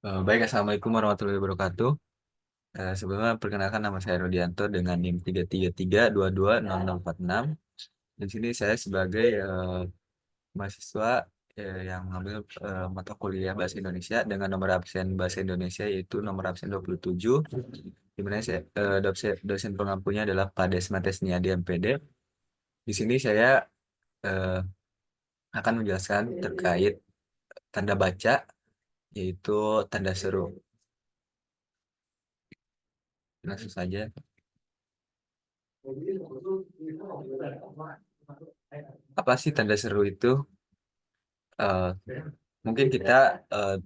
Baik, Assalamualaikum warahmatullahi wabarakatuh. Sebelumnya perkenalkan nama saya Rodianto dengan NIM 333220046. Di sini saya sebagai mahasiswa yang mengambil mata kuliah Bahasa Indonesia dengan nomor absen Bahasa Indonesia yaitu nomor absen 27, di mana dosen pengampunya adalah Pak Desmates Niadi MPD. Di sini saya eh, akan menjelaskan terkait tanda baca, yaitu tanda seru. Langsung saja. Apa sih tanda seru itu? Eh, Mungkin kita eh,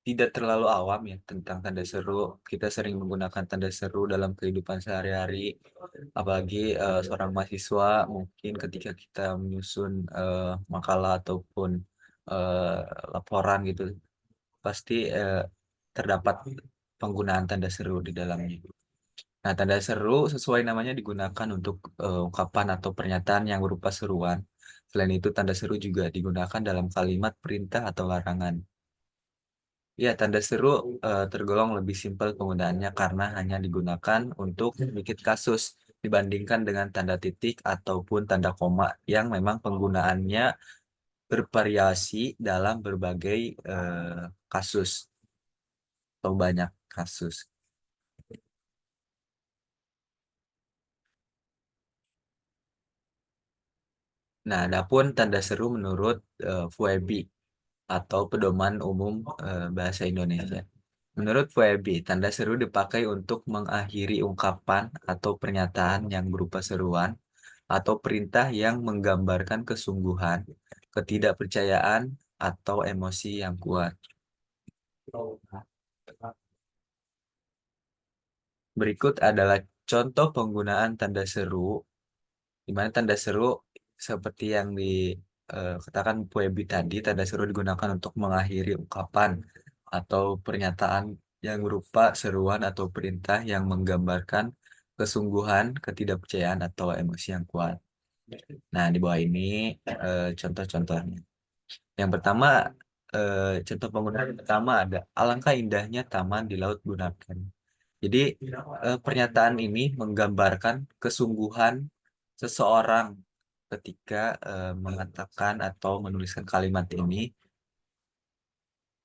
tidak terlalu awam ya tentang tanda seru. Kita sering menggunakan tanda seru dalam kehidupan sehari-hari, apalagi seorang mahasiswa mungkin ketika kita menyusun makalah ataupun eh, laporan gitu, pasti terdapat penggunaan tanda seru di dalamnya. Nah, tanda seru sesuai namanya digunakan untuk ungkapan atau pernyataan yang berupa seruan. Selain itu, tanda seru juga digunakan dalam kalimat perintah atau larangan. Ya, tanda seru tergolong lebih simpel penggunaannya karena hanya digunakan untuk sedikit kasus dibandingkan dengan tanda titik ataupun tanda koma yang memang penggunaannya bervariasi dalam berbagai kasus atau banyak kasus. Nah, adapun tanda seru menurut FWB atau Pedoman Umum Bahasa Indonesia. Menurut FWB, tanda seru dipakai untuk mengakhiri ungkapan atau pernyataan yang berupa seruan atau perintah yang menggambarkan kesungguhan, ketidakpercayaan, atau emosi yang kuat. Berikut adalah contoh penggunaan tanda seru, di mana tanda seru seperti yang dikatakan Puebi tadi, tanda seru digunakan untuk mengakhiri ungkapan atau pernyataan yang berupa seruan atau perintah yang menggambarkan kesungguhan, ketidakpercayaan, atau emosi yang kuat. Nah, di bawah ini contoh-contohnya. Yang pertama, contoh penggunaan pertama ada alangkah indahnya taman di Laut Bunaken. Jadi, pernyataan ini menggambarkan kesungguhan seseorang ketika mengatakan atau menuliskan kalimat ini,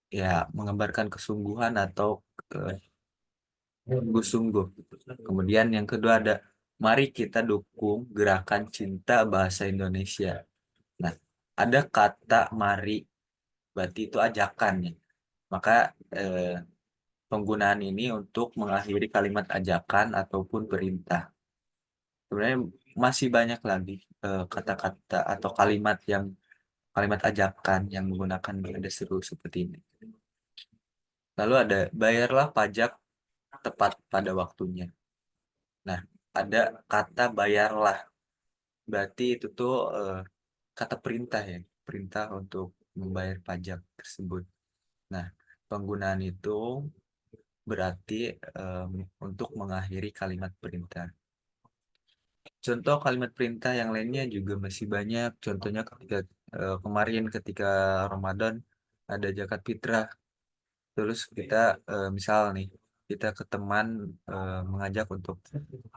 ya menggambarkan kesungguhan atau eh, sungguh-sungguh. Kemudian yang kedua ada, mari kita dukung gerakan cinta bahasa Indonesia. Nah, ada kata mari, berarti itu ajakan ya. Maka eh, penggunaan ini untuk mengakhiri kalimat ajakan ataupun perintah. Sebenarnya masih banyak lagi kata-kata atau kalimat ajakan yang menggunakan nada seru seperti ini. Lalu ada bayarlah pajak tepat pada waktunya. Nah, ada kata bayarlah. Berarti itu tuh kata perintah ya, perintah untuk membayar pajak tersebut. Nah, penggunaan itu berarti untuk mengakhiri kalimat perintah. Contoh kalimat perintah yang lainnya juga masih banyak. Contohnya ketika kemarin ketika Ramadan ada zakat fitrah. Terus kita misal nih kita ke teman mengajak untuk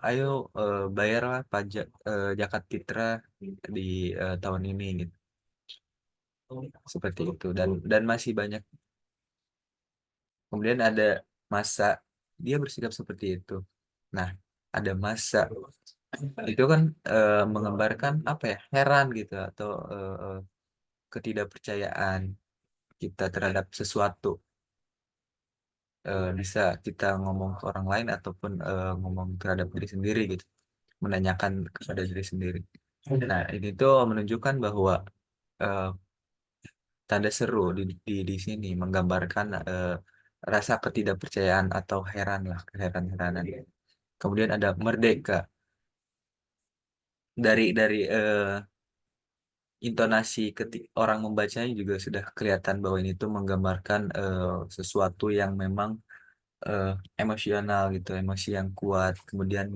ayo bayarlah pajak zakat fitrah di tahun ini gitu. Seperti itu dan masih banyak. Kemudian ada masa dia bersikap seperti itu. Nah, ada masa itu kan menggambarkan apa ya, heran gitu atau ketidakpercayaan kita terhadap sesuatu. Bisa kita ngomong ke orang lain ataupun ngomong terhadap diri sendiri gitu, menanyakan kepada diri sendiri. Nah, ini tuh menunjukkan bahwa eh, tanda seru di sini menggambarkan rasa ketidakpercayaan atau heran lah, keheran-heranan. Kemudian ada merdeka. Dari intonasi ketik orang membacanya juga sudah kelihatan bahwa ini tuh menggambarkan sesuatu yang memang eh, emosional gitu, emosi yang kuat, kemudian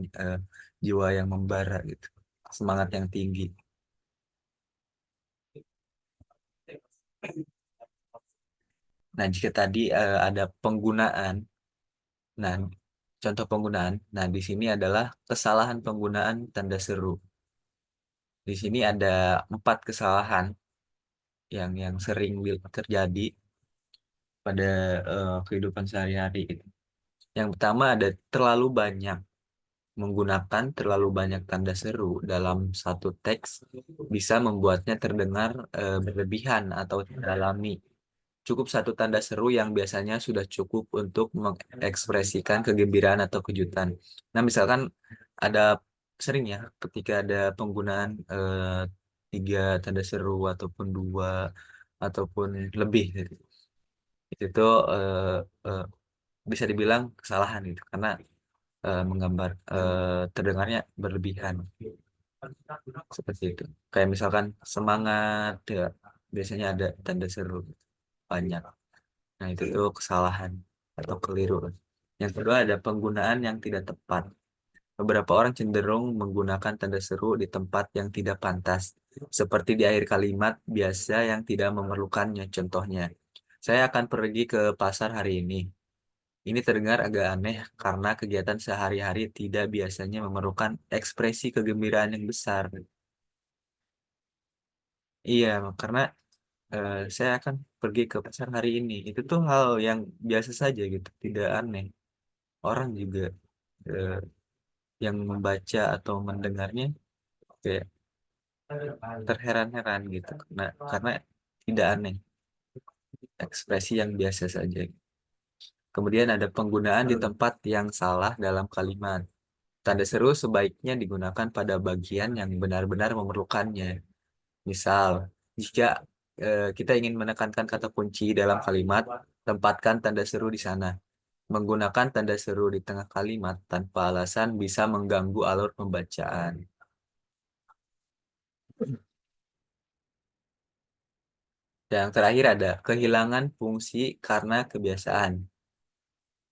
jiwa yang membara gitu, semangat yang tinggi. Nah, jika tadi ada penggunaan, nah contoh penggunaan, nah di sini adalah kesalahan penggunaan tanda seru. Di sini ada 4 kesalahan yang sering terjadi pada kehidupan sehari-hari. Yang pertama ada terlalu banyak menggunakan terlalu banyak tanda seru dalam satu teks bisa membuatnya terdengar berlebihan atau tidak alami. Cukup satu tanda seru yang biasanya sudah cukup untuk mengekspresikan kegembiraan atau kejutan. Nah, misalkan ada sering ya ketika ada penggunaan 3 tanda seru ataupun 2 ataupun lebih gitu. Itu tuh eh, bisa dibilang kesalahan gitu karena menggambar terdengarnya berlebihan seperti itu. Kayak misalkan semangat ya, biasanya ada tanda seru banyak. Nah, itu tuh kesalahan atau keliru. Yang kedua ada penggunaan yang tidak tepat. Beberapa orang cenderung menggunakan tanda seru di tempat yang tidak pantas, seperti di akhir kalimat biasa yang tidak memerlukannya. Contohnya, saya akan pergi ke pasar hari ini. Ini terdengar agak aneh karena kegiatan sehari-hari tidak biasanya memerlukan ekspresi kegembiraan yang besar. Iya, karena saya akan pergi ke pasar hari ini. Itu tuh hal yang biasa saja gitu, tidak aneh. Orang juga eh, yang membaca atau mendengarnya kayak terheran-heran gitu, karena tidak aneh, ekspresi yang biasa saja. Kemudian ada penggunaan di tempat yang salah dalam kalimat. Tanda seru sebaiknya digunakan pada bagian yang benar-benar memerlukannya. Misal, jika kita ingin menekankan kata kunci dalam kalimat, tempatkan tanda seru di sana. Menggunakan tanda seru di tengah kalimat tanpa alasan bisa mengganggu alur pembacaan. Dan yang terakhir ada kehilangan fungsi karena kebiasaan.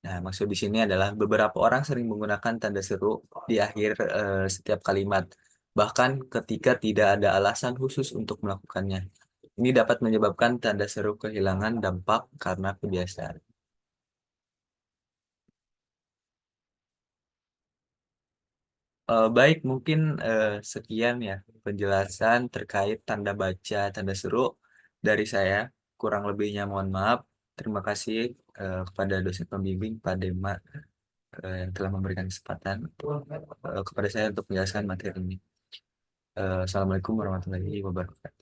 Nah, maksud di sini adalah beberapa orang sering menggunakan tanda seru di akhir setiap kalimat, bahkan ketika tidak ada alasan khusus untuk melakukannya. Ini dapat menyebabkan tanda seru kehilangan dampak karena kebiasaan. Baik, mungkin sekian ya penjelasan terkait tanda baca, tanda seru dari saya. Kurang lebihnya mohon maaf. Terima kasih kepada dosen pembimbing Pak Dema yang telah memberikan kesempatan kepada saya untuk menjelaskan materi ini. Assalamualaikum warahmatullahi wabarakatuh.